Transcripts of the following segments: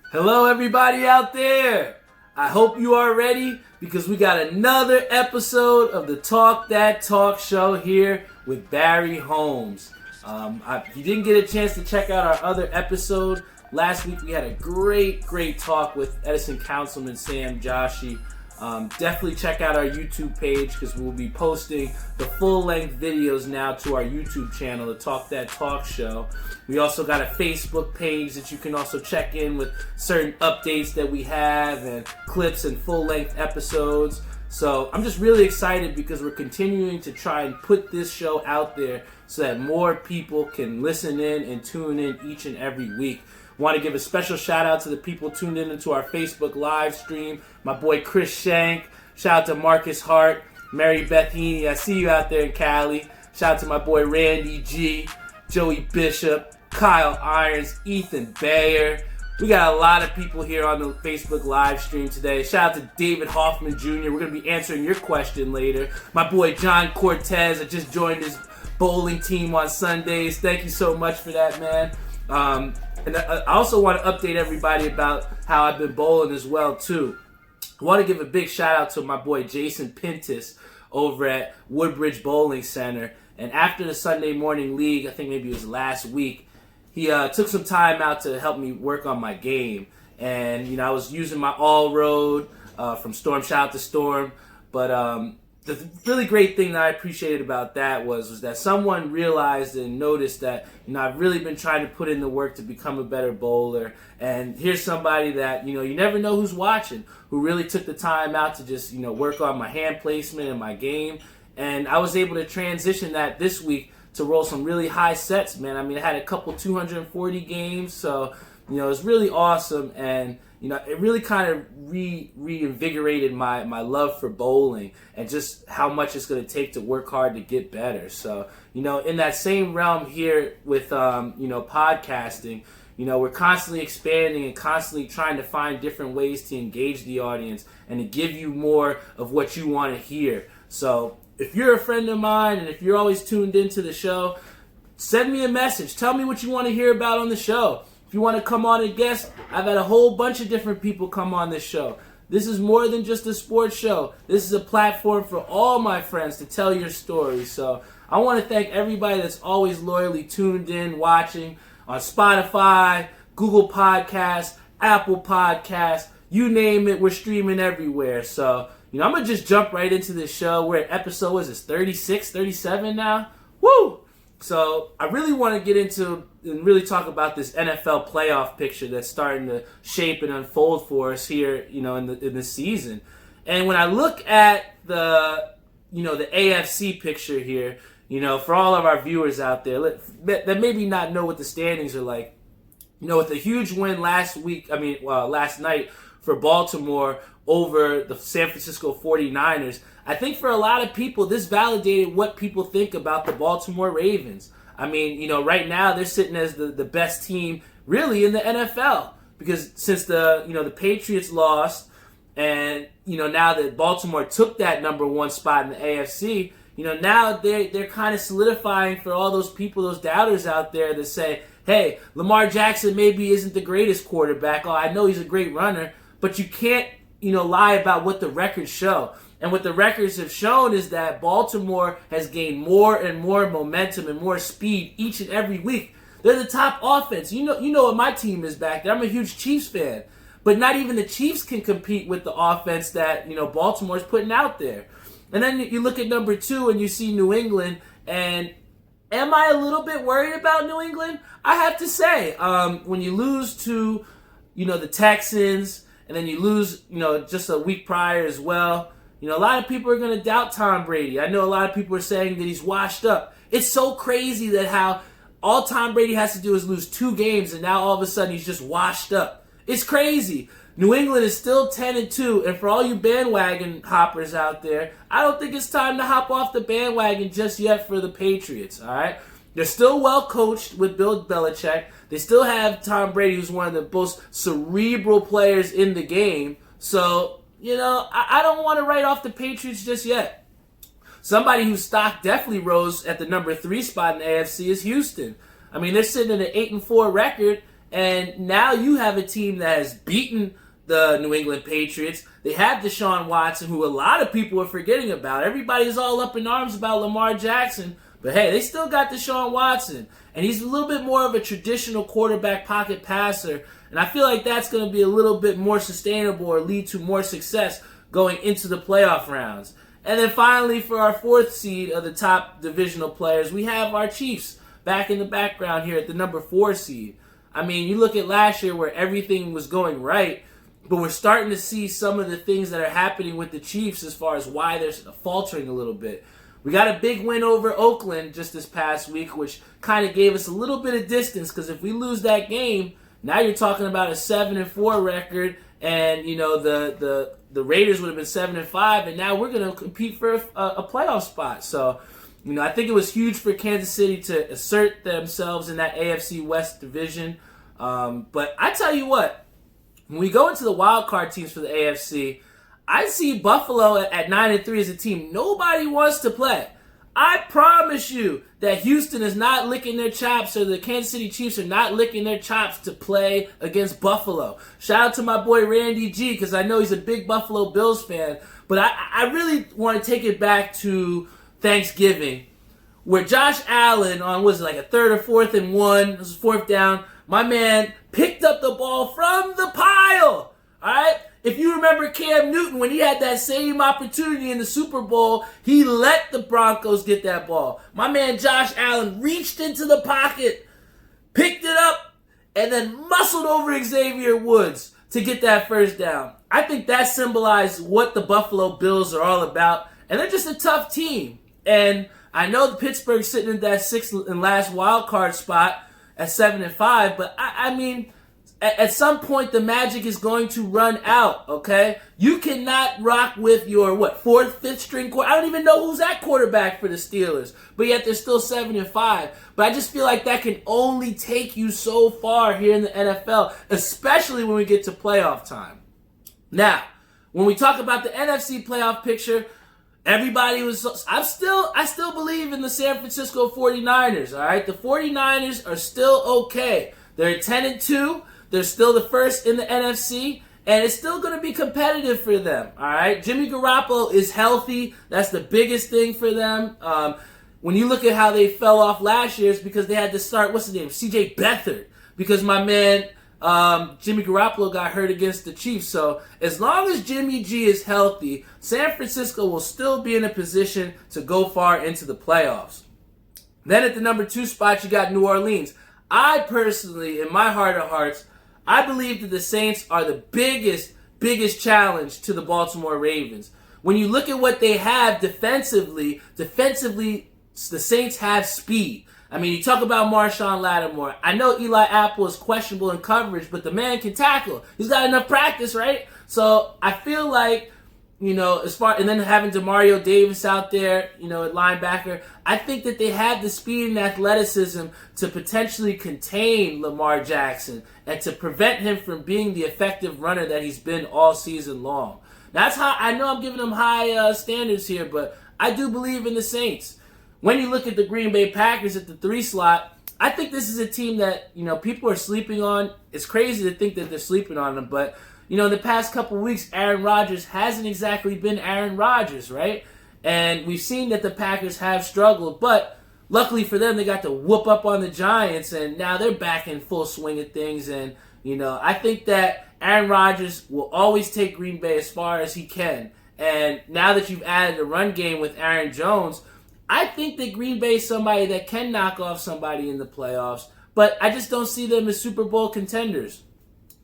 Hello, everybody out there. I hope you are ready because we got another episode of the Talk That Talk show here with Barry Holmes. If you didn't get a chance to check out our other episode, last week we had a great talk with Edison Councilman Sam Joshi. Definitely check out our YouTube page because we'll be posting the full-length videos now to our YouTube channel, the Talk That Talk show. We also got a Facebook page that you can also check in with certain updates that we have and clips and full-length episodes. So I'm just really excited because we're continuing to try and put this show out there so that more people can listen in and tune in each and every week. Want to give a special shout out to the people tuned in into our Facebook live stream. My boy Chris Shank. Shout out to Marcus Hart, Mary Beth Heaney. I see you out there in Cali. Shout out to my boy Randy G, Joey Bishop, Kyle Irons, Ethan Bayer. We got a lot of people here on the Facebook live stream today. Shout out to David Hoffman Jr. We're going to be answering your question later. My boy John Cortez. I just joined his bowling team on Sundays. Thank you so much for that, man. And I also want to update everybody about how I've been bowling as well, too. I want to give a big shout out to my boy Jason Pintus over at Woodbridge Bowling Center. And after the Sunday morning league, I think maybe it was last week, he took some time out to help me work on my game. And, I was using my all-road from Storm. Shout out to Storm. But the really great thing that I appreciated about that was that someone realized and noticed that, I've really been trying to put in the work to become a better bowler. And here's somebody that, you never know who's watching, who really took the time out to just, work on my hand placement and my game. And I was able to transition that this week to roll some really high sets, man. I had a couple 240 games, so, it was really awesome. And it really kind of reinvigorated my love for bowling and just how much it's going to take to work hard to get better. So, in that same realm here with, podcasting, we're constantly expanding and constantly trying to find different ways to engage the audience and to give you more of what you want to hear. So, if you're a friend of mine and if you're always tuned into the show, send me a message. Tell me what you want to hear about on the show. If you want to come on and guest, I've had a whole bunch of different people come on this show. This is more than just a sports show. This is a platform for all my friends to tell your stories. So I want to thank everybody that's always loyally tuned in, watching on Spotify, Google Podcasts, Apple Podcasts, you name it, we're streaming everywhere. So, I'm going to just jump right into this show. We're at episode, what is this, 36, 37 now? Woo! So I really want to get into and really talk about this NFL playoff picture that's starting to shape and unfold for us here, in the season. And when I look at the AFC picture here, for all of our viewers out there that maybe not know what the standings are like, with a huge win last night for Baltimore over the San Francisco 49ers, I think for a lot of people, this validated what people think about the Baltimore Ravens. Right now they're sitting as the best team really in the NFL because since the Patriots lost and, now that Baltimore took that number one spot in the AFC, now they're kind of solidifying for all those people, those doubters out there that say, hey, Lamar Jackson maybe isn't the greatest quarterback. Oh, I know he's a great runner, but you can't, lie about what the records show. And what the records have shown is that Baltimore has gained more and more momentum and more speed each and every week. They're the top offense. You know what my team is back there. I'm a huge Chiefs fan. But not even the Chiefs can compete with the offense that, Baltimore's putting out there. And then you look at number 2 and you see New England. And am I a little bit worried about New England? I have to say, when you lose to, the Texans, and then you lose, just a week prior as well, a lot of people are going to doubt Tom Brady. I know a lot of people are saying that he's washed up. It's so crazy that how all Tom Brady has to do is lose 2 games, and now all of a sudden he's just washed up. It's crazy. New England is still 10-2, and for all you bandwagon hoppers out there, I don't think it's time to hop off the bandwagon just yet for the Patriots, all right? They're still well coached with Bill Belichick. They still have Tom Brady, who's one of the most cerebral players in the game. So, I don't want to write off the Patriots just yet. Somebody whose stock definitely rose at the number 3 spot in the AFC is Houston. They're sitting at an 8-4 record, And now you have a team that has beaten the New England Patriots. They have Deshaun Watson, who a lot of people are forgetting about. Everybody's all up in arms about Lamar Jackson. But hey, they still got Deshaun Watson. And he's a little bit more of a traditional quarterback pocket passer. And I feel like that's going to be a little bit more sustainable or lead to more success going into the playoff rounds. And then finally, for our fourth seed of the top divisional players, we have our Chiefs back in the background here at the number 4 seed. I mean, you look at last year where everything was going right, but we're starting to see some of the things that are happening with the Chiefs as far as why they're faltering a little bit. We got a big win over Oakland just this past week, which kind of gave us a little bit of distance, because if we lose that game, now you're talking about a 7-4 record, and you know the Raiders would have been 7-5, and now we're going to compete for a playoff spot. So, you know, I think it was huge for Kansas City to assert themselves in that AFC West division. But I tell you what, when we go into the wild card teams for the AFC, I see Buffalo at 9-3 as a team nobody wants to play. I promise you that Houston is not licking their chops, or the Kansas City Chiefs are not licking their chops to play against Buffalo. Shout out to my boy Randy G, because I know he's a big Buffalo Bills fan. But I really want to take it back to Thanksgiving, where Josh Allen on, was it like a 3rd or 4th and 1, it was 4th down, my man picked up the ball from the pile. All right? If you remember Cam Newton, when he had that same opportunity in the Super Bowl, he let the Broncos get that ball. My man Josh Allen reached into the pocket, picked it up, and then muscled over Xavier Woods to get that first down. I think that symbolized what the Buffalo Bills are all about, and they're just a tough team. And I know Pittsburgh's sitting in that 6th and last wild card spot at 7-5, but I mean, at some point the magic is going to run out, okay? You cannot rock with your, 4th, 5th string quarterback. I don't even know who's at quarterback for the Steelers, but yet they're still 7-5. But I just feel like that can only take you so far here in the NFL, especially when we get to playoff time. Now, when we talk about the NFC playoff picture, everybody was, I still believe in the San Francisco 49ers, all right? The 49ers are still okay. They're 10-2. They're still the first in the NFC, and it's still going to be competitive for them, all right? Jimmy Garoppolo is healthy. That's the biggest thing for them. When you look at how they fell off last year, it's because they had to start, what's his name, C.J. Beathard, because my man Jimmy Garoppolo got hurt against the Chiefs. So as long as Jimmy G is healthy, San Francisco will still be in a position to go far into the playoffs. Then at the number 2 spot, you got New Orleans. I personally, in my heart of hearts, I believe that the Saints are the biggest challenge to the Baltimore Ravens. When you look at what they have defensively, the Saints have speed. I mean, you talk about Marshawn Lattimore. I know Eli Apple is questionable in coverage, but the man can tackle. He's got enough practice, right? So I feel like, you know, and then having Demario Davis out there, you know, at linebacker, I think that they have the speed and athleticism to potentially contain Lamar Jackson and to prevent him from being the effective runner that he's been all season long. That's how I know I'm giving them high standards here, but I do believe in the Saints. When you look at the Green Bay Packers at the 3 slot, I think this is a team that, you know, people are sleeping on. It's crazy to think that they're sleeping on them, but you know, in the past couple weeks, Aaron Rodgers hasn't exactly been Aaron Rodgers, right? And we've seen that the Packers have struggled, but luckily for them, they got to whoop up on the Giants, and now they're back in full swing of things. And, you know, I think that Aaron Rodgers will always take Green Bay as far as he can. And now that you've added a run game with Aaron Jones, I think that Green Bay is somebody that can knock off somebody in the playoffs, but I just don't see them as Super Bowl contenders.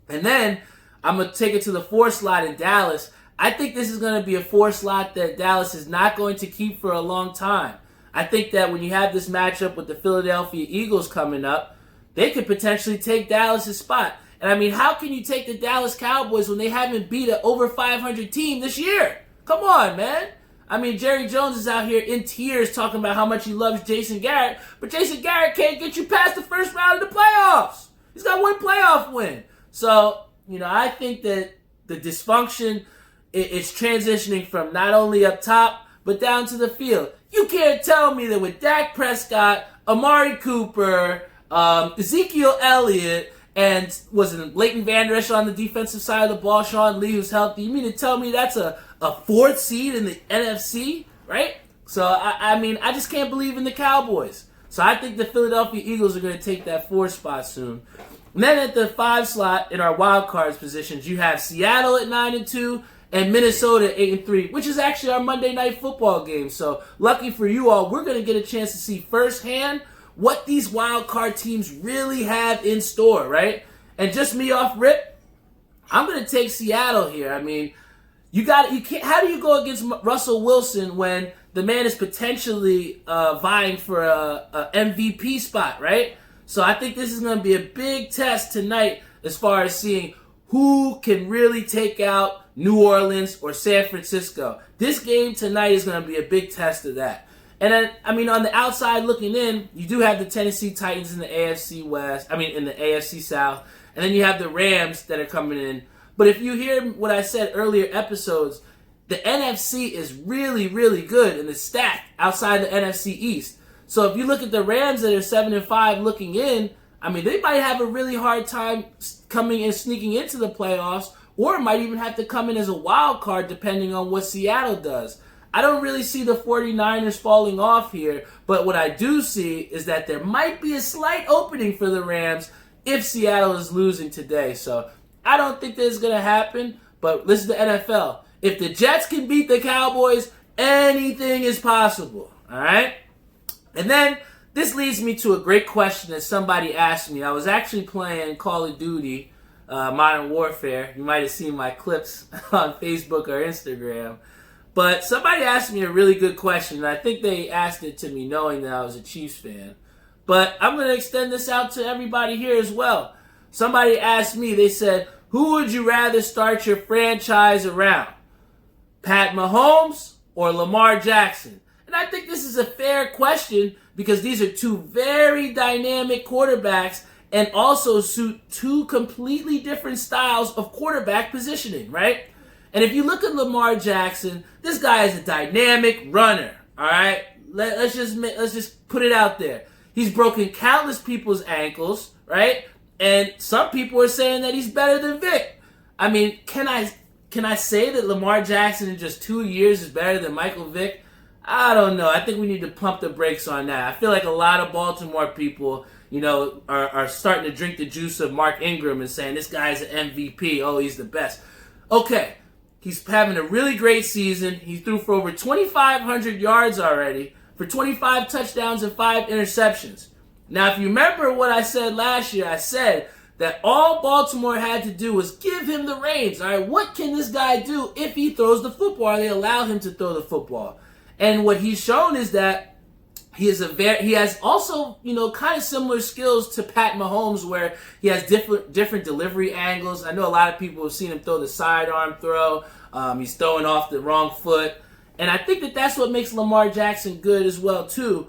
And then I'm going to take it to the 4 slot in Dallas. I think this is going to be a 4 slot that Dallas is not going to keep for a long time. I think that when you have this matchup with the Philadelphia Eagles coming up, they could potentially take Dallas' spot. And I mean, how can you take the Dallas Cowboys when they haven't beat an over 500 team this year? Come on, man. I mean, Jerry Jones is out here in tears talking about how much he loves Jason Garrett, but Jason Garrett can't get you past the first round of the playoffs. He's got 1 playoff win. So, you know, I think that the dysfunction is transitioning from not only up top, but down to the field. You can't tell me that with Dak Prescott, Amari Cooper, Ezekiel Elliott, and wasn't Leighton Vander Esch on the defensive side of the ball, Sean Lee who's healthy. You mean to tell me that's a fourth seed in the NFC, right? So, I mean, I just can't believe in the Cowboys. So I think the Philadelphia Eagles are going to take that 4th spot soon. And then at the 5 slot in our wild cards positions, you have Seattle at 9-2 and Minnesota at 8-3, which is actually our Monday Night Football game. So lucky for you all, we're going to get a chance to see firsthand what these wild card teams really have in store, right? And just me off rip, I'm going to take Seattle here. I mean, you can't. How do you go against Russell Wilson when the man is potentially vying for a MVP spot, right? So I think this is going to be a big test tonight as far as seeing who can really take out New Orleans or San Francisco. This game tonight is going to be a big test of that. And then, I mean, on the outside looking in, you do have the Tennessee Titans in the AFC West. I mean, in the AFC South. And then you have the Rams that are coming in. But if you hear what I said earlier episodes, the NFC is really, really good and it's stacked outside the NFC East. So if you look at the Rams that are 7-5 looking in, I mean, they might have a really hard time coming and sneaking into the playoffs, or might even have to come in as a wild card depending on what Seattle does. I don't really see the 49ers falling off here, but what I do see is that there might be a slight opening for the Rams if Seattle is losing today. So I don't think this is going to happen, but listen to NFL. If the Jets can beat the Cowboys, anything is possible, all right? And then this leads me to a great question that somebody asked me. I was actually playing Call of Duty, Modern Warfare. You might have seen my clips on Facebook or Instagram. But somebody asked me a really good question, and I think they asked it to me knowing that I was a Chiefs fan. But I'm going to extend this out to everybody here as well. Somebody asked me, they said, who would you rather start your franchise around? Pat Mahomes or Lamar Jackson? And I think this is a fair question because these are two very dynamic quarterbacks and also suit two completely different styles of quarterback positioning, right? And if you look at Lamar Jackson, this guy is a dynamic runner, all right? Let's just put it out there. He's broken countless people's ankles, right? And some people are saying that he's better than Vic. I mean, can I say that Lamar Jackson in just 2 years is better than Michael Vick? I don't know. I think we need to pump the brakes on that. I feel like a lot of Baltimore people, are starting to drink the juice of Mark Ingram and saying this guy's an MVP. Oh, he's the best. Okay, he's having a really great season. He threw for over 2,500 yards already, for 25 touchdowns and 5 interceptions. Now, if you remember what I said last year, I said that all Baltimore had to do was give him the reins. All right, what can this guy do if he throws the football? They allow him to throw the football. And what he's shown is that he has also, kind of similar skills to Pat Mahomes, where he has different delivery angles. I know a lot of people have seen him throw the sidearm throw. He's throwing off the wrong foot. And I think that that's what makes Lamar Jackson good as well, too.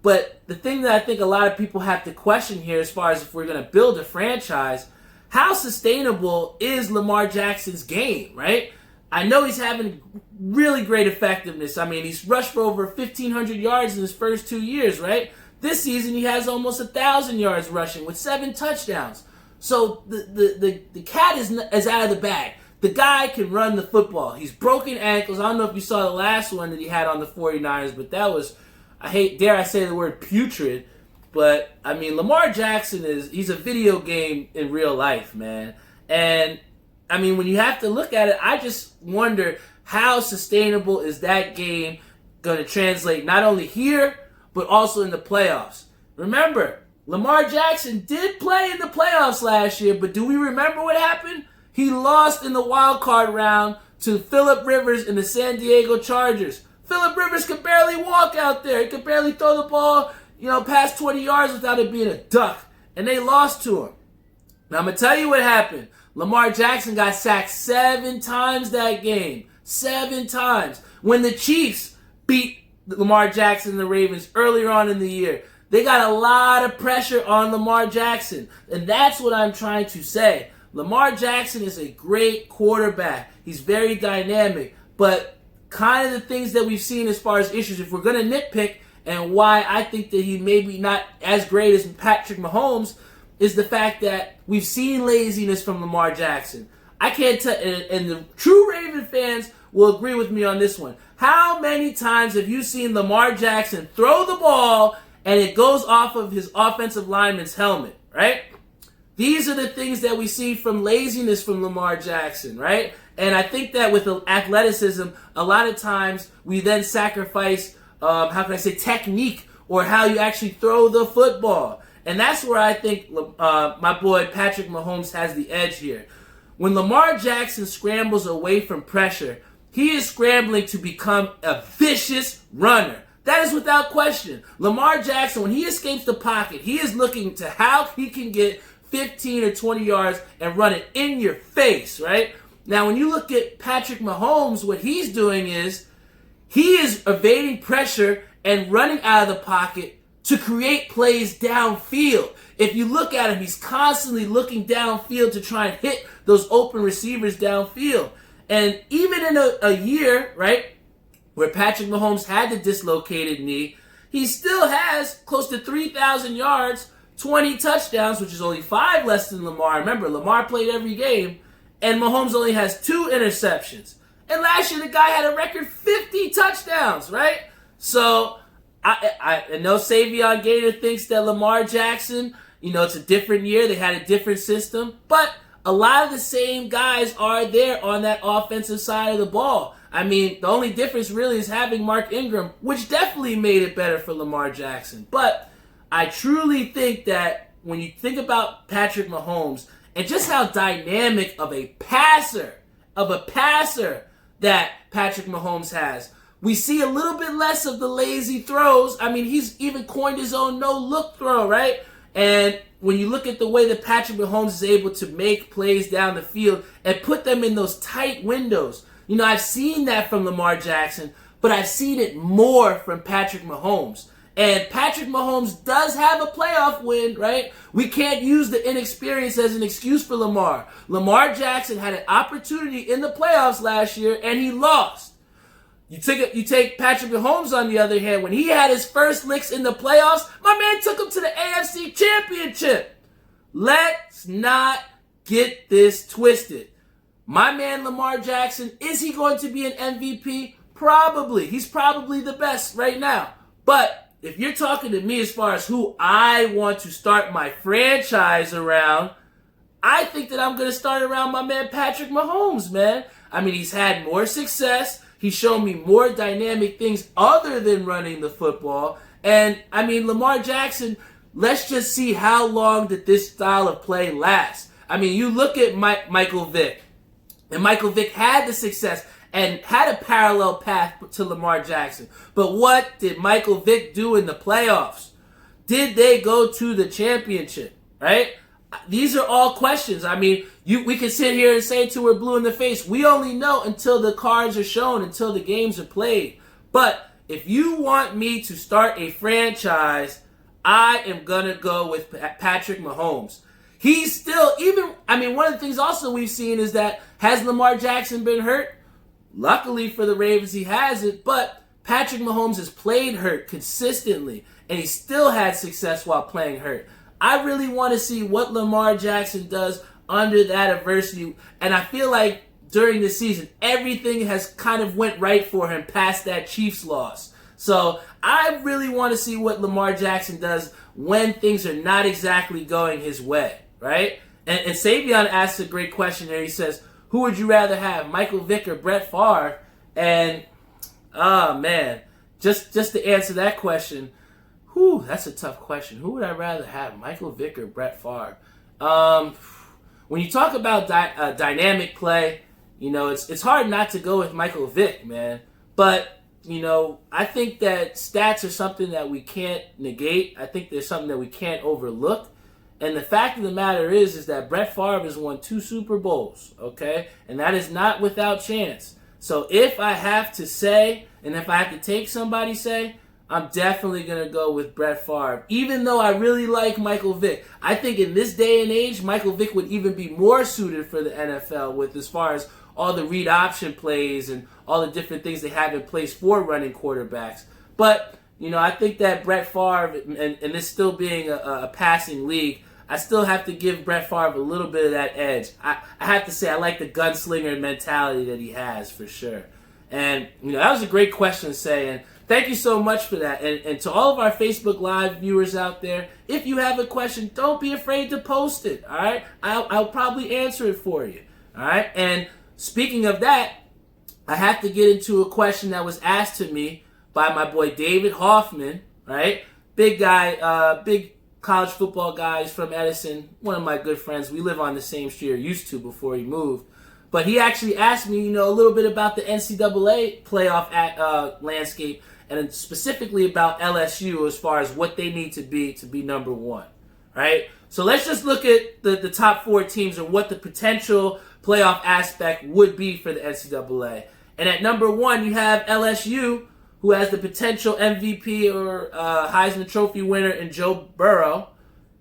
But the thing that I think a lot of people have to question here as far as if we're going to build a franchise, how sustainable is Lamar Jackson's game, right? I know he's having really great effectiveness. I mean, he's rushed for over 1,500 yards in his first 2 years, right? This season, he has almost 1,000 yards rushing with 7 touchdowns. So the cat is out of the bag. The guy can run the football. He's broken ankles. I don't know if you saw the last one that he had on the 49ers, but that was, dare I say the word putrid. But, I mean, Lamar Jackson he's a video game in real life, man. And, I mean, when you have to look at it, I just wonder how sustainable is that game going to translate not only here, but also in the playoffs. Remember, Lamar Jackson did play in the playoffs last year, but do we remember what happened? He lost in the wild card round to Phillip Rivers and the San Diego Chargers. Phillip Rivers could barely walk out there. He could barely throw the ball, past 20 yards without it being a duck. And they lost to him. Now, I'm going to tell you what happened. Lamar Jackson got sacked 7 times that game. 7 times. When the Chiefs beat Lamar Jackson and the Ravens earlier on in the year, they got a lot of pressure on Lamar Jackson. And that's what I'm trying to say. Lamar Jackson is a great quarterback. He's very dynamic. But kind of the things that we've seen as far as issues, if we're going to nitpick, and why I think that he may be not as great as Patrick Mahomes, is the fact that we've seen laziness from Lamar Jackson. I can't tell, and the true Raven fans will agree with me on this one. How many times have you seen Lamar Jackson throw the ball and it goes off of his offensive lineman's helmet, right? These are the things that we see from laziness from Lamar Jackson, right? And I think that with athleticism, a lot of times we then sacrifice, technique or how you actually throw the football. And that's where I think my boy Patrick Mahomes has the edge here. When Lamar Jackson scrambles away from pressure, he is scrambling to become a vicious runner. That is without question. Lamar Jackson, when he escapes the pocket, he is looking to how he can get 15 or 20 yards and run it in your face, right? Now, when you look at Patrick Mahomes, what he's doing is he is evading pressure and running out of the pocket to create plays downfield. If you look at him, he's constantly looking downfield to try and hit those open receivers downfield. And even in a year, right, where Patrick Mahomes had the dislocated knee, he still has close to 3,000 yards, 20 touchdowns, which is only 5 less than Lamar. Remember, Lamar played every game, and Mahomes only has 2 interceptions. And last year, the guy had a record 50 touchdowns, right? So I know Savion Gator thinks that Lamar Jackson, it's a different year. They had a different system. But a lot of the same guys are there on that offensive side of the ball. I mean, the only difference really is having Mark Ingram, which definitely made it better for Lamar Jackson. But I truly think that when you think about Patrick Mahomes and just how dynamic of a passer that Patrick Mahomes has, we see a little bit less of the lazy throws. I mean, he's even coined his own no-look throw, right? And when you look at the way that Patrick Mahomes is able to make plays down the field and put them in those tight windows, I've seen that from Lamar Jackson, but I've seen it more from Patrick Mahomes. And Patrick Mahomes does have a playoff win, right? We can't use the inexperience as an excuse for Lamar. Lamar Jackson had an opportunity in the playoffs last year, and he lost. You take Patrick Mahomes, on the other hand, when he had his first licks in the playoffs, my man took him to the AFC Championship. Let's not get this twisted. My man Lamar Jackson, is he going to be an MVP? Probably. He's probably the best right now. But if you're talking to me as far as who I want to start my franchise around, I think that I'm going to start around my man Patrick Mahomes, man. I mean, he's had more success. He's shown me more dynamic things other than running the football. And, I mean, Lamar Jackson, let's just see how long did this style of play last. I mean, you look at Michael Vick, and Michael Vick had the success and had a parallel path to Lamar Jackson. But what did Michael Vick do in the playoffs? Did they go to the championship, right? These are all questions. I mean, we can sit here and say till we're blue in the face. We only know until the cards are shown, until the games are played. But if you want me to start a franchise, I am going to go with Patrick Mahomes. He's still, one of the things also we've seen is that, has Lamar Jackson been hurt? Luckily for the Ravens, he hasn't, but Patrick Mahomes has played hurt consistently, and he still had success while playing hurt. I really want to see what Lamar Jackson does under that adversity, and I feel like during the season, everything has kind of went right for him past that Chiefs loss. So I really want to see what Lamar Jackson does when things are not exactly going his way, right? And Savion asks a great question there. He says, who would you rather have, Michael Vick or Brett Favre? And, oh man, just to answer that question, that's a tough question. Who would I rather have, Michael Vick or Brett Favre? When you talk about dynamic play, it's hard not to go with Michael Vick, man. But, I think that stats are something that we can't negate. I think there's something that we can't overlook. And the fact of the matter is that Brett Favre has won 2 Super Bowls, okay? And that is not without chance. So if I have to say, and if I have to take somebody's say, I'm definitely going to go with Brett Favre. Even though I really like Michael Vick. I think in this day and age, Michael Vick would even be more suited for the NFL with as far as all the read option plays and all the different things they have in place for running quarterbacks. But, I think that Brett Favre, and this still being a passing league, I still have to give Brett Favre a little bit of that edge. I have to say I like the gunslinger mentality that he has for sure. And, that was a great question, and thank you so much for that. And to all of our Facebook Live viewers out there, if you have a question, don't be afraid to post it, all right? I'll probably answer it for you, all right? And speaking of that, I have to get into a question that was asked to me by my boy David Hoffman, right? Big guy, big college football guy. He's from Edison, one of my good friends. We live on the same street, or used to before he moved. But he actually asked me, a little bit about the NCAA playoff landscape, and specifically about LSU as far as what they need to be number one, right? So let's just look at the top 4 teams and what the potential playoff aspect would be for the NCAA. And at number 1, you have LSU, who has the potential MVP or Heisman Trophy winner in Joe Burrow.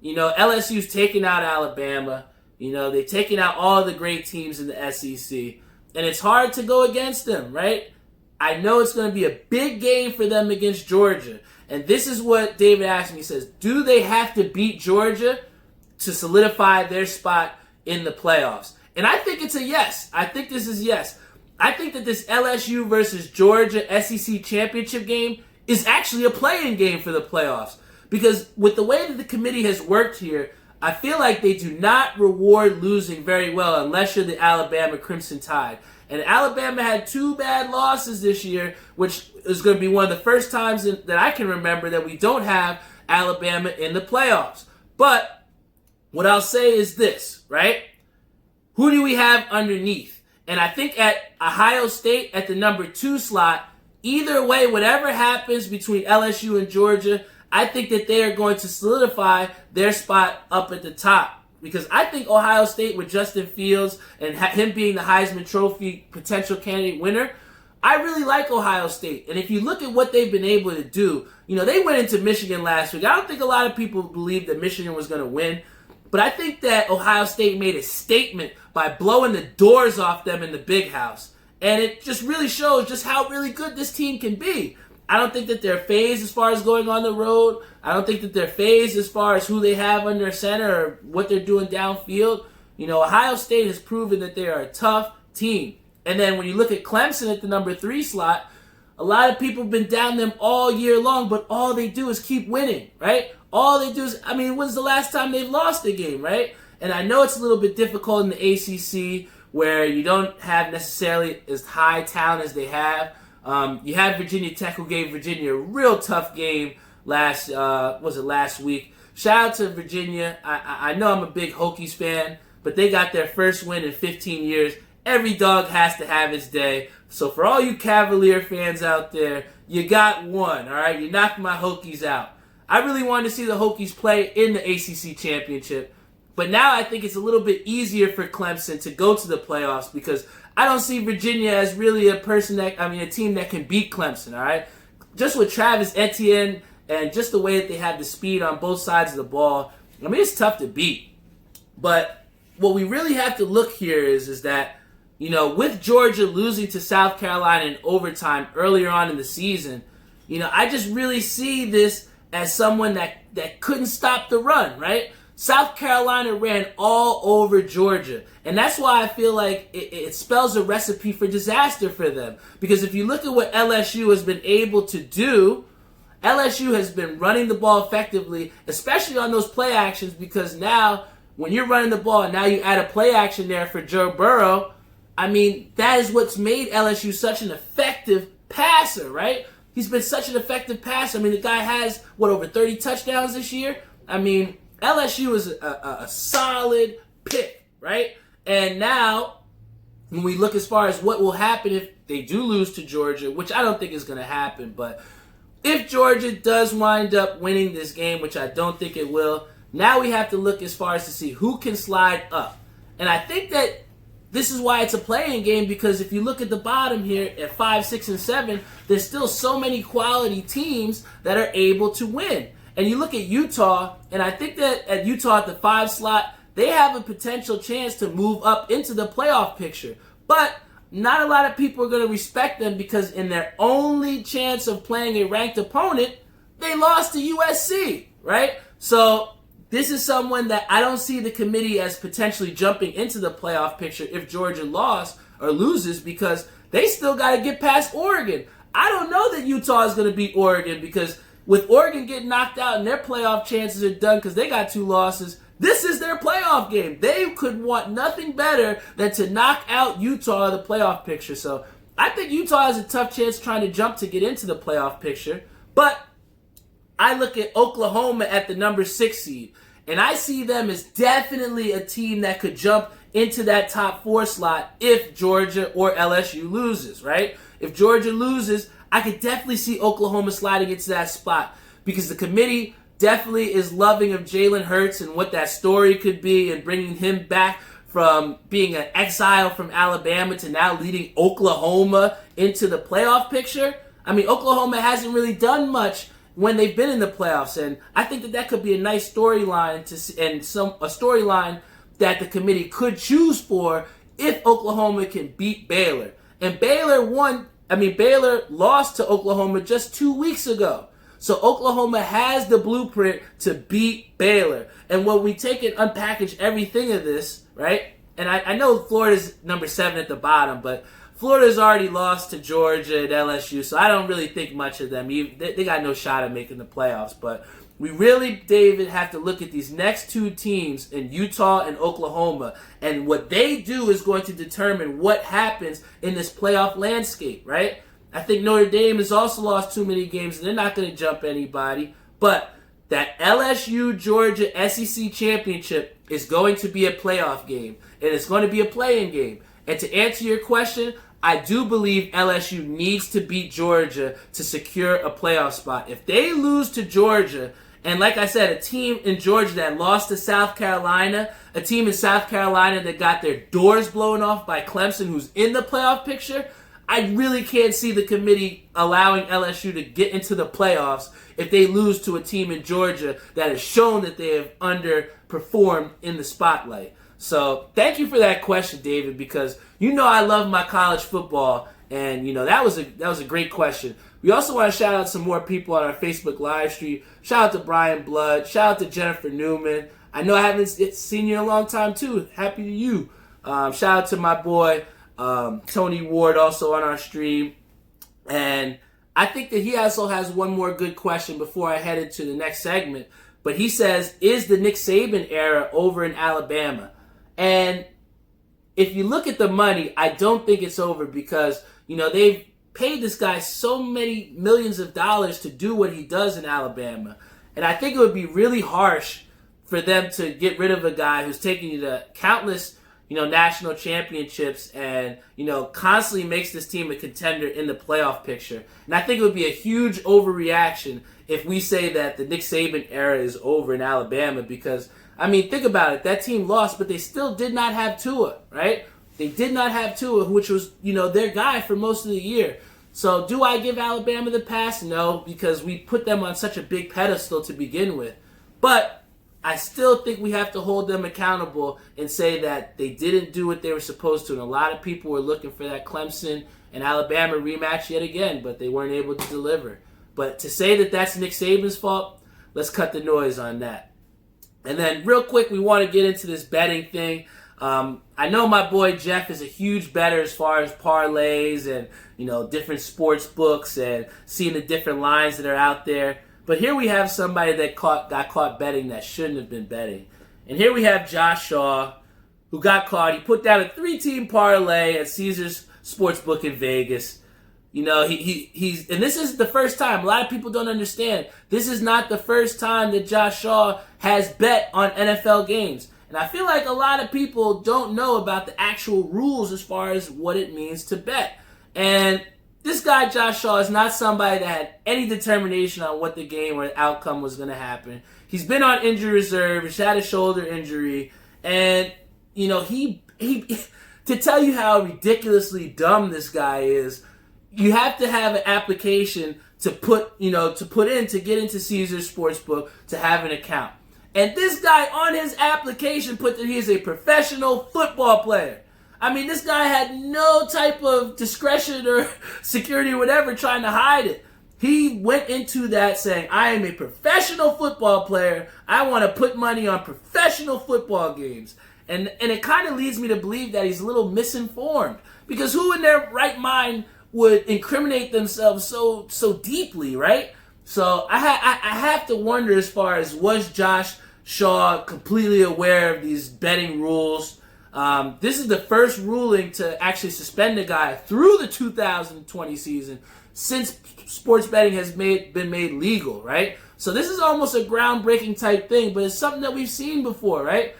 LSU's taken out Alabama. They've taken out all the great teams in the SEC. And it's hard to go against them, right? I know it's going to be a big game for them against Georgia. And this is what David asked me. He says, do they have to beat Georgia to solidify their spot in the playoffs? And I think it's a yes. I think this is yes. I think that this LSU versus Georgia SEC championship game is actually a play-in game for the playoffs. Because with the way that the committee has worked here, I feel like they do not reward losing very well unless you're the Alabama Crimson Tide. And Alabama had 2 bad losses this year, which is going to be one of the first times that I can remember that we don't have Alabama in the playoffs. But what I'll say is this, right? Who do we have underneath? And I think at Ohio State at the number 2 slot, either way, whatever happens between LSU and Georgia, I think that they are going to solidify their spot up at the top. Because I think Ohio State with Justin Fields and him being the Heisman Trophy potential candidate winner, I really like Ohio State. And if you look at what they've been able to do, they went into Michigan last week. I don't think a lot of people believed that Michigan was going to win. But I think that Ohio State made a statement by blowing the doors off them in the Big House. And it just really shows just how really good this team can be. I don't think that they're phased as far as going on the road. I don't think that they're phased as far as who they have under center or what they're doing downfield. Ohio State has proven that they are a tough team. And then when you look at Clemson at the number 3 slot, a lot of people have been down them all year long, but all they do is keep winning, right? All they do is, when's the last time they've lost a game, right? And I know it's a little bit difficult in the ACC where you don't have necessarily as high talent as they have. You had Virginia Tech, who gave Virginia a real tough game last week. Shout out to Virginia. I know I'm a big Hokies fan, but they got their first win in 15 years. Every dog has to have its day. So for all you Cavalier fans out there, you got one, all right? You knocked my Hokies out. I really wanted to see the Hokies play in the ACC championship, but now I think it's a little bit easier for Clemson to go to the playoffs because I don't see Virginia as really a team that can beat Clemson, all right? Just with Travis Etienne and just the way that they have the speed on both sides of the ball, it's tough to beat. But what we really have to look here is that, with Georgia losing to South Carolina in overtime earlier on in the season, I just really see this as someone that couldn't stop the run, right? South Carolina ran all over Georgia. And that's why I feel like it spells a recipe for disaster for them. Because if you look at what LSU has been able to do, LSU has been running the ball effectively, especially on those play actions, because now when you're running the ball and now you add a play action there for Joe Burrow, that is what's made LSU such an effective passer, right? He's been such an effective passer. The guy has, over 30 touchdowns this year? LSU is a solid pick, right? And now, when we look as far as what will happen if they do lose to Georgia, which I don't think is going to happen, but if Georgia does wind up winning this game, which I don't think it will, now we have to look as far as to see who can slide up. And I think that this is why it's a play-in game, because if you look at the bottom here at 5, 6, and 7, there's still so many quality teams that are able to win. And you look at Utah, and I think that at Utah at the 5 slot, they have a potential chance to move up into the playoff picture. But not a lot of people are going to respect them because in their only chance of playing a ranked opponent, they lost to USC, right? So this is someone that I don't see the committee as potentially jumping into the playoff picture if Georgia lost or loses, because they still got to get past Oregon. I don't know that Utah is going to beat Oregon, because with Oregon getting knocked out and their playoff chances are done because they got 2 losses, this is their playoff game. They could want nothing better than to knock out Utah of the playoff picture. So I think Utah has a tough chance trying to jump to get into the playoff picture. But I look at Oklahoma at the number 6 seed, and I see them as definitely a team that could jump into that top 4 slot if Georgia or LSU loses, right? If Georgia loses, I could definitely see Oklahoma sliding into that spot, because the committee definitely is loving of Jalen Hurts and what that story could be, and bringing him back from being an exile from Alabama to now leading Oklahoma into the playoff picture. I mean, Oklahoma hasn't really done much when they've been in the playoffs, and I think that could be a nice storyline a storyline that the committee could choose for if Oklahoma can beat Baylor. And Baylor lost to Oklahoma just 2 weeks ago. So Oklahoma has the blueprint to beat Baylor. And when we take and unpackage everything of this, right? And I know Florida's number 7 at the bottom, but Florida's already lost to Georgia and LSU, so I don't really think much of them. They got no shot at making the playoffs. But we really, David, have to look at these next 2 teams in Utah and Oklahoma, and what they do is going to determine what happens in this playoff landscape, right? I think Notre Dame has also lost too many games, and they're not going to jump anybody. But that LSU-Georgia SEC championship is going to be a playoff game, and it's going to be a play-in game. And to answer your question, I do believe LSU needs to beat Georgia to secure a playoff spot. If they lose to Georgia, and like I said, a team in Georgia that lost to South Carolina, a team in South Carolina that got their doors blown off by Clemson, who's in the playoff picture, I really can't see the committee allowing LSU to get into the playoffs if they lose to a team in Georgia that has shown that they have underperformed in the spotlight. So thank you for that question, David, because you know I love my college football, and you know that was a great question. We also want to shout out some more people on our Facebook live stream. Shout out to Brian Blood. Shout out to Jennifer Newman. I know I haven't seen you in a long time too. Happy to you. Shout out to my boy Tony Ward, also on our stream. And I think that he also has one more good question before I head into the next segment. But he says, is the Nick Saban era over in Alabama? And if you look at the money, I don't think it's over, because, you know, they've paid this guy so many millions of dollars to do what he does in Alabama. And I think it would be really harsh for them to get rid of a guy who's taken you to countless, you know, national championships and, you know, constantly makes this team a contender in the playoff picture. And I think it would be a huge overreaction if we say that the Nick Saban era is over in Alabama, because, I mean, think about it. That team lost, but they still did not have Tua, right? They did not have Tua, which was, you know, their guy for most of the year. So do I give Alabama the pass? No, because we put them on such a big pedestal to begin with. But I still think we have to hold them accountable and say that they didn't do what they were supposed to. And a lot of people were looking for that Clemson and Alabama rematch yet again, but they weren't able to deliver. But to say that that's Nick Saban's fault, let's cut the noise on that. And then real quick, we want to get into this betting thing. I know my boy Jeff is a huge bettor as far as parlays and, you know, different sports books and seeing the different lines that are out there. But here we have somebody that got caught betting that shouldn't have been betting. And here we have Josh Shaw, who got caught. He put down a 3-team parlay at Caesars Sportsbook in Vegas. You know, he's and this isn't the first time. A lot of people don't understand. This is not the first time that Josh Shaw has bet on NFL games. And I feel like a lot of people don't know about the actual rules as far as what it means to bet. And this guy, Josh Shaw, is not somebody that had any determination on what the game or the outcome was going to happen. He's been on injury reserve. He's had a shoulder injury. And, you know, he to tell you how ridiculously dumb this guy is, you have to have an application to put in to get into Caesars Sportsbook to have an account. And this guy on his application put that he is a professional football player. I mean, this guy had no type of discretion or security or whatever trying to hide it. He went into that saying, I am a professional football player. I want to put money on professional football games. And it kind of leads me to believe that he's a little misinformed. Because who in their right mind would incriminate themselves so deeply, right? So I have to wonder as far as, was Josh Shaw completely aware of these betting rules? This is the first ruling to actually suspend a guy through the 2020 season since sports betting has been made legal, right? So this is almost a groundbreaking type thing, but it's something that we've seen before, right?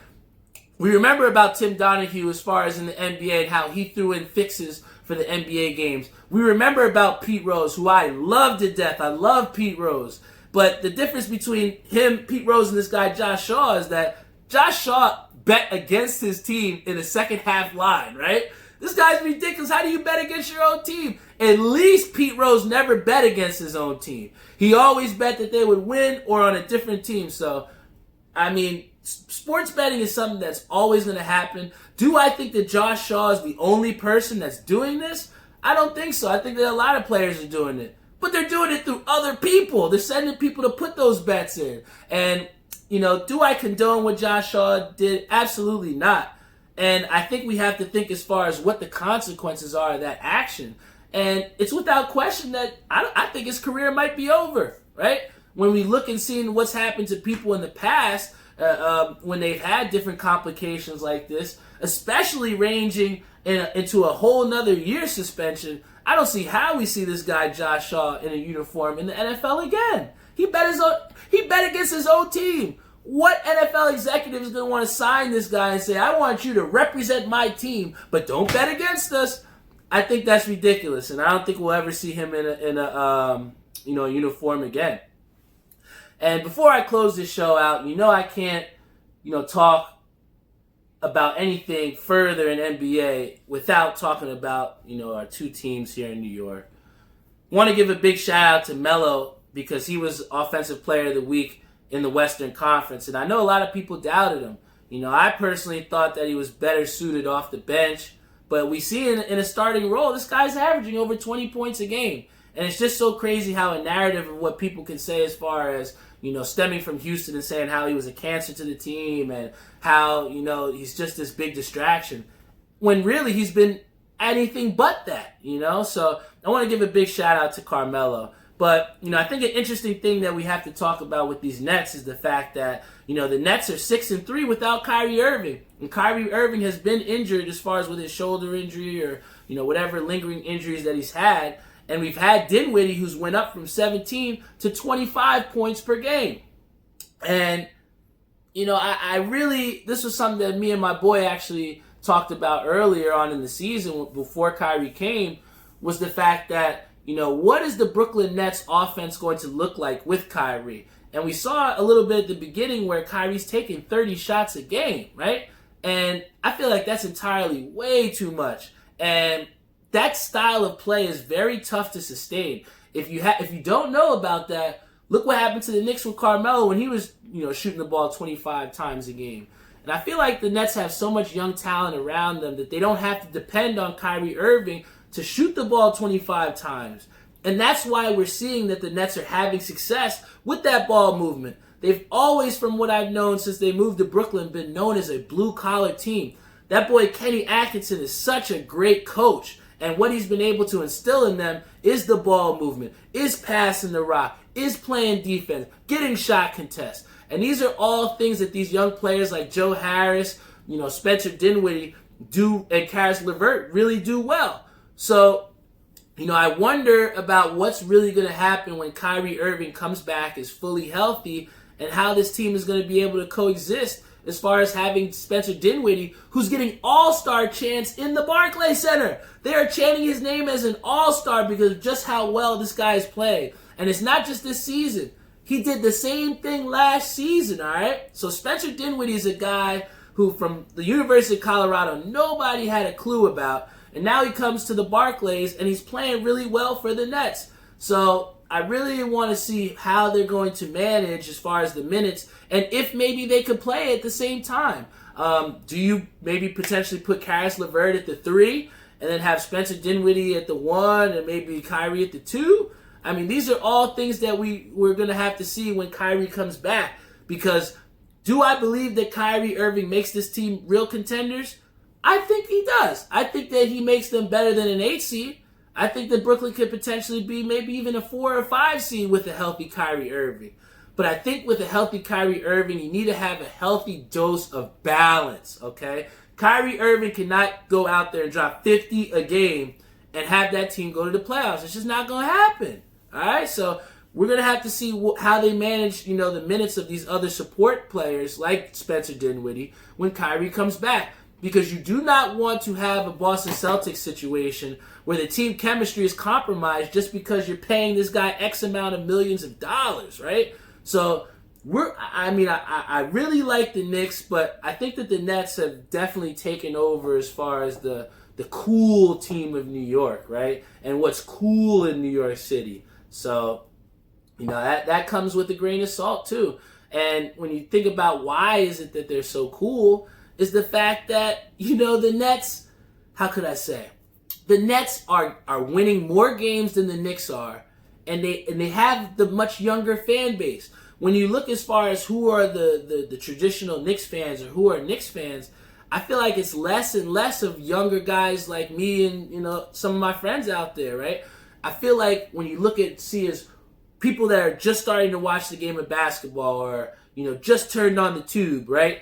We remember about Tim Donahue as far as in the NBA and how he threw in fixes for the NBA games. We remember about Pete Rose, who I love to death. I love Pete Rose. But the difference between him, Pete Rose, and this guy Josh Shaw is that Josh Shaw bet against his team in the second half line, right? This guy's ridiculous. How do you bet against your own team? At least Pete Rose never bet against his own team. He always bet that they would win or on a different team. So, I mean, sports betting is something that's always going to happen. Do I think that Josh Shaw is the only person that's doing this? I don't think so. I think that a lot of players are doing it. But they're doing it through other people. They're sending people to put those bets in. And, you know, do I condone what Josh Shaw did? Absolutely not. And I think we have to think as far as what the consequences are of that action. And it's without question that I think his career might be over, right? When we look and see what's happened to people in the past, when they've had different complications like this, especially ranging into a whole nother year suspension, I don't see how we see this guy Josh Shaw in a uniform in the NFL again. He bet against his own team. What NFL executive is going to want to sign this guy and say, I want you to represent my team, but don't bet against us? I think that's ridiculous, and I don't think we'll ever see him in a uniform again. And before I close this show out, I can't, talk about anything further in NBA without talking about, our two teams here in New York. Want to give a big shout out to Melo because he was Offensive Player of the Week in the Western Conference, and I know a lot of people doubted him. I personally thought that he was better suited off the bench, but we see in a starting role, this guy's averaging over 20 points a game, and it's just so crazy how a narrative of what people can say as far as, stemming from Houston and saying how he was a cancer to the team and how, he's just this big distraction, when really he's been anything but that, So I want to give a big shout out to Carmelo. But, I think an interesting thing that we have to talk about with these Nets is the fact that, the Nets are 6-3 without Kyrie Irving. And Kyrie Irving has been injured as far as with his shoulder injury or, whatever lingering injuries that he's had. And we've had Dinwiddie, who's went up from 17 to 25 points per game. And, I really, this was something that me and my boy actually talked about earlier on in the season before Kyrie came, was the fact that, what is the Brooklyn Nets offense going to look like with Kyrie? And we saw a little bit at the beginning where Kyrie's taking 30 shots a game, right? And I feel like that's entirely way too much. And that style of play is very tough to sustain. If you don't know about that, look what happened to the Knicks with Carmelo when he was, shooting the ball 25 times a game. And I feel like the Nets have so much young talent around them that they don't have to depend on Kyrie Irving to shoot the ball 25 times. And that's why we're seeing that the Nets are having success with that ball movement. They've always, from what I've known since they moved to Brooklyn, been known as a blue-collar team. That boy Kenny Atkinson is such a great coach. And what he's been able to instill in them is the ball movement, is passing the rock, is playing defense, getting shot contests. And these are all things that these young players like Joe Harris, Spencer Dinwiddie do, and Karis LeVert really do well. So, I wonder about what's really going to happen when Kyrie Irving comes back, is fully healthy, and how this team is going to be able to coexist as far as having Spencer Dinwiddie, who's getting all-star chants in the Barclays Center. They are chanting his name as an all-star because of just how well this guy is playing. And it's not just this season. He did the same thing last season, all right? So Spencer Dinwiddie is a guy who, from the University of Colorado, nobody had a clue about. And now he comes to the Barclays, and he's playing really well for the Nets. So I really want to see how they're going to manage as far as the minutes, and if maybe they could play at the same time. Do you maybe potentially put Karis LeVert at the 3, and then have Spencer Dinwiddie at the 1, and maybe Kyrie at the 2? I mean, these are all things that we're going to have to see when Kyrie comes back. Because do I believe that Kyrie Irving makes this team real contenders? I think he does. I think that he makes them better than an 8 seed. I think that Brooklyn could potentially be maybe even a 4 or 5 seed with a healthy Kyrie Irving. But I think with a healthy Kyrie Irving, you need to have a healthy dose of balance, okay? Kyrie Irving cannot go out there and drop 50 a game and have that team go to the playoffs. It's just not going to happen, all right? So we're going to have to see how they manage, the minutes of these other support players like Spencer Dinwiddie when Kyrie comes back. Because you do not want to have a Boston Celtics situation where the team chemistry is compromised just because you're paying this guy X amount of millions of dollars, right? So I really like the Knicks, but I think that the Nets have definitely taken over as far as the cool team of New York, right? And what's cool in New York City. So, that comes with a grain of salt too. And when you think about why is it that they're so cool, is the fact that, the Nets, how could I say? The Nets are winning more games than the Knicks are, and they have the much younger fan base. When you look as far as who are the traditional Knicks fans or who are Knicks fans, I feel like it's less and less of younger guys like me and, some of my friends out there, right? I feel like when you see as people that are just starting to watch the game of basketball or, just turned on the tube, right?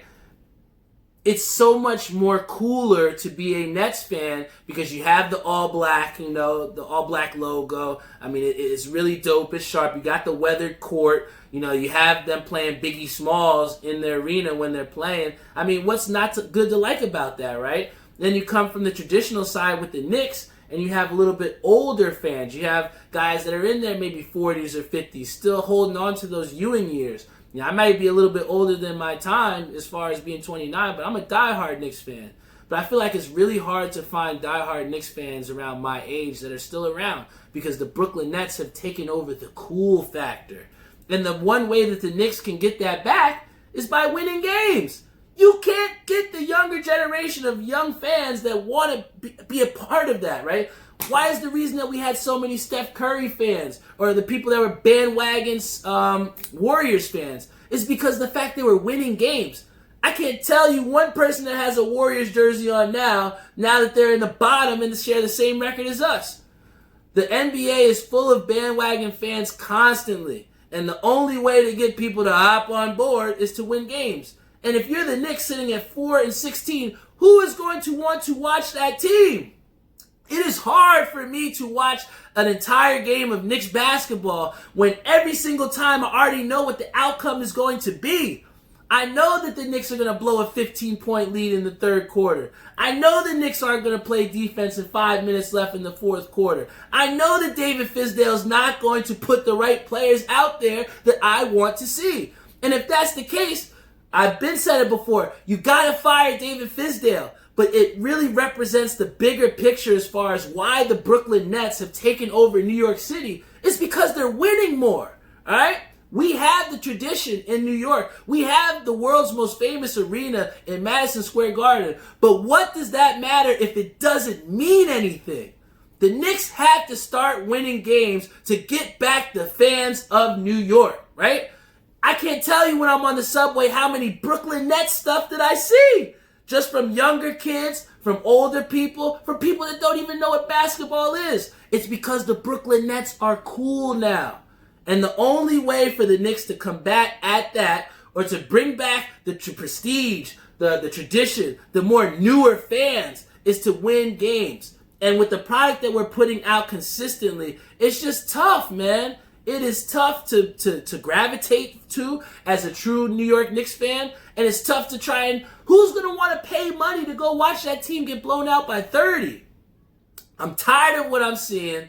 It's so much more cooler to be a Nets fan because you have the all black, the all black logo. I mean, it's really dope. It's sharp. You got the weathered court. You have them playing Biggie Smalls in the arena when they're playing. I mean, what's not good to like about that, right? Then you come from the traditional side with the Knicks, and you have a little bit older fans. You have guys that are in their maybe 40s or 50s, still holding on to those Ewing years. I might be a little bit older than my time as far as being 29, but I'm a diehard Knicks fan. But I feel like it's really hard to find diehard Knicks fans around my age that are still around because the Brooklyn Nets have taken over the cool factor. And the one way that the Knicks can get that back is by winning games. You can't get the younger generation of young fans that want to be a part of that, right? Why is the reason that we had so many Steph Curry fans or the people that were bandwagon Warriors fans is because the fact they were winning games. I can't tell you one person that has a Warriors jersey on now that they're in the bottom and share the same record as us. The NBA is full of bandwagon fans constantly, and the only way to get people to hop on board is to win games. And if you're the Knicks sitting at 4-16, who is going to want to watch that team? It is hard for me to watch an entire game of Knicks basketball when every single time I already know what the outcome is going to be. I know that the Knicks are going to blow a 15-point lead in the third quarter. I know the Knicks aren't going to play defense in 5 minutes left in the fourth quarter. I know that David Fizdale is not going to put the right players out there that I want to see. And if that's the case, I've been said it before, you got to fire David Fizdale. But it really represents the bigger picture as far as why the Brooklyn Nets have taken over New York City. It's because they're winning more, all right? We have the tradition in New York. We have the world's most famous arena in Madison Square Garden. But what does that matter if it doesn't mean anything? The Knicks have to start winning games to get back the fans of New York, right? I can't tell you when I'm on the subway how many Brooklyn Nets stuff that I see. Just from younger kids, from older people, from people that don't even know what basketball is. It's because the Brooklyn Nets are cool now. And the only way for the Knicks to combat at that or to bring back the prestige, the tradition, the more newer fans is to win games. And with the product that we're putting out consistently, it's just tough, man. It is tough to gravitate to as a true New York Knicks fan. And it's tough to try and... Who's going to want to pay money to go watch that team get blown out by 30? I'm tired of what I'm seeing.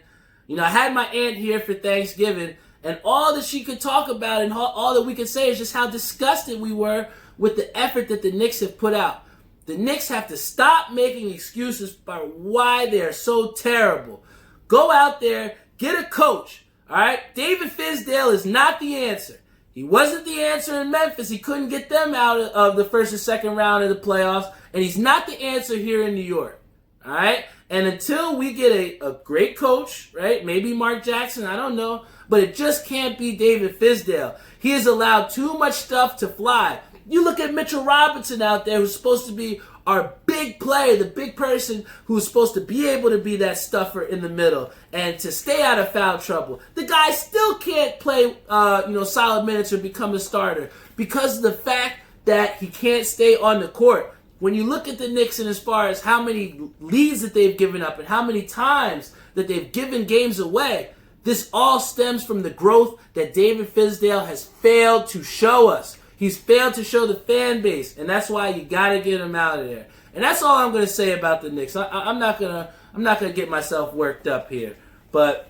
I had my aunt here for Thanksgiving, and all that she could talk about and all that we could say is just how disgusted we were with the effort that the Knicks have put out. The Knicks have to stop making excuses about why they are so terrible. Go out there, get a coach. All right? David Fizdale is not the answer. He wasn't the answer in Memphis. He couldn't get them out of the first and second round of the playoffs. And he's not the answer here in New York. All right? And until we get a great coach, right? Maybe Mark Jackson, I don't know. But it just can't be David Fizdale. He has allowed too much stuff to fly. You look at Mitchell Robinson out there, who's supposed to be our big player, the big person who's supposed to be able to be that stuffer in the middle and to stay out of foul trouble. The guy still can't play solid minutes or become a starter because of the fact that he can't stay on the court. When you look at the Knicks and as far as how many leads that they've given up and how many times that they've given games away, this all stems from the growth that David Fizdale has failed to show us. He's failed to show the fan base, and that's why you got to get him out of there. And that's all I'm going to say about the Knicks. I'm not gonna get myself worked up here. But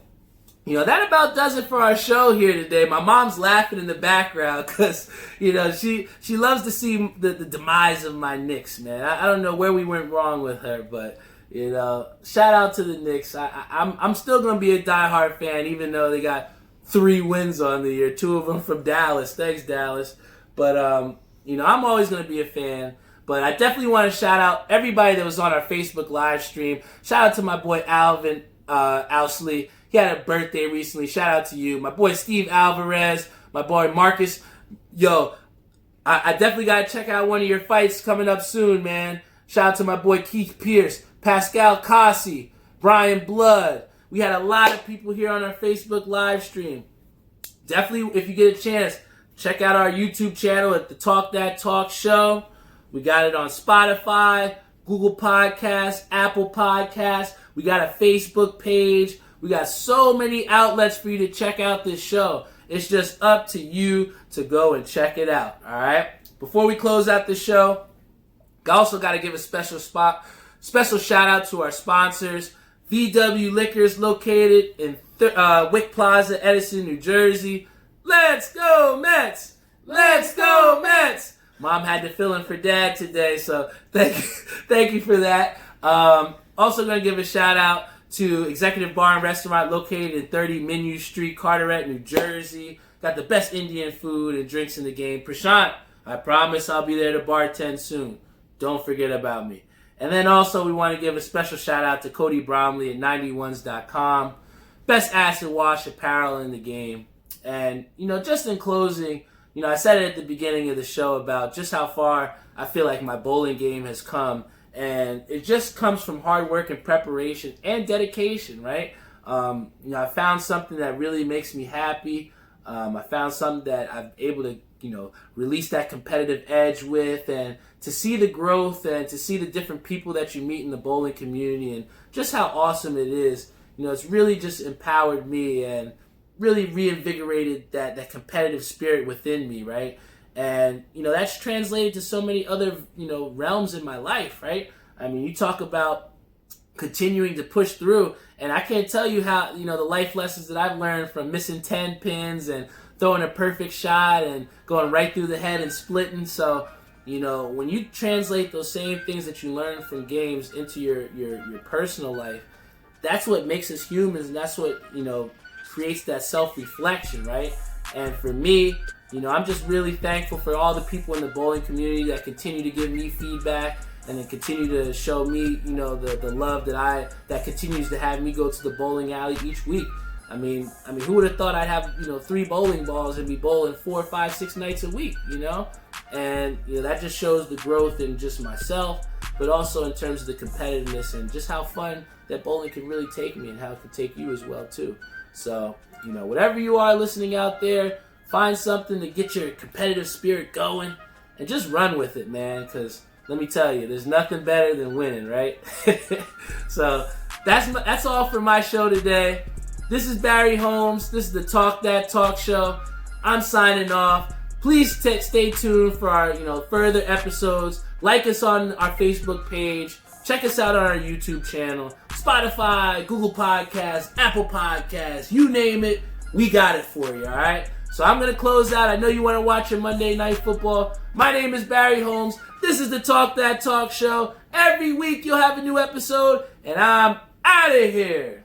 that about does it for our show here today. My mom's laughing in the background because she loves to see the demise of my Knicks, man. I don't know where we went wrong with her, but shout out to the Knicks. I'm still gonna be a diehard fan, even though they got 3 wins on the year, 2 of them from Dallas. Thanks, Dallas. But, I'm always going to be a fan. But I definitely want to shout out everybody that was on our Facebook live stream. Shout out to my boy Alvin Ousley. He had a birthday recently. Shout out to you. My boy Steve Alvarez. My boy Marcus. Yo, I definitely got to check out one of your fights coming up soon, man. Shout out to my boy Keith Pierce. Pascal Cossey. Brian Blood. We had a lot of people here on our Facebook live stream. Definitely, if you get a chance, check out our YouTube channel at the Talk That Talk Show. We got it on Spotify, Google Podcasts, Apple Podcasts. We got a Facebook page. We got so many outlets for you to check out this show. It's just up to you to go and check it out, all right? Before we close out the show, I also got to give a special shout out to our sponsors. VW Liquors, located in Wick Plaza, Edison, New Jersey. Let's go, Mets! Let's go, Mets! Mom had to fill in for Dad today, so thank you for that. Also going to give a shout out to Executive Bar and Restaurant located in 30 Menu Street, Carteret, New Jersey. Got the best Indian food and drinks in the game. Prashant, I promise I'll be there to bartend soon. Don't forget about me. And then also we want to give a special shout out to Cody Bromley at 91s.com. Best acid wash apparel in the game. And, just in closing, I said it at the beginning of the show about just how far I feel like my bowling game has come. And it just comes from hard work and preparation and dedication, right? I found something that really makes me happy. I found something that I'm able to, release that competitive edge with, and to see the growth and to see the different people that you meet in the bowling community and just how awesome it is. It's really just empowered me and really reinvigorated that competitive spirit within me, right? And, that's translated to so many other, realms in my life, right? I mean, you talk about continuing to push through, and I can't tell you how, the life lessons that I've learned from missing 10 pins and throwing a perfect shot and going right through the head and splitting. So, when you translate those same things that you learn from games into your personal life, that's what makes us humans, and that's what, creates that self-reflection, right? And for me, I'm just really thankful for all the people in the bowling community that continue to give me feedback and then continue to show me, the love that continues to have me go to the bowling alley each week. I mean, who would have thought I'd have, 3 bowling balls and be bowling 4, 5, 6 nights a week, And, that just shows the growth in just myself, but also in terms of the competitiveness and just how fun that bowling can really take me and how it can take you as well, too. So, whatever you are listening out there, find something to get your competitive spirit going and just run with it, man, because let me tell you, there's nothing better than winning, right? So, that's all for my show today. This is Barry Holmes. This is the Talk That Talk Show. I'm signing off. Please stay tuned for our, further episodes. Like us on our Facebook page. Check us out on our YouTube channel. Spotify, Google Podcasts, Apple Podcasts, you name it, we got it for you, all right? So I'm going to close out. I know you want to watch your Monday Night Football. My name is Barry Holmes. This is the Talk That Talk Show. Every week you'll have a new episode, and I'm out of here.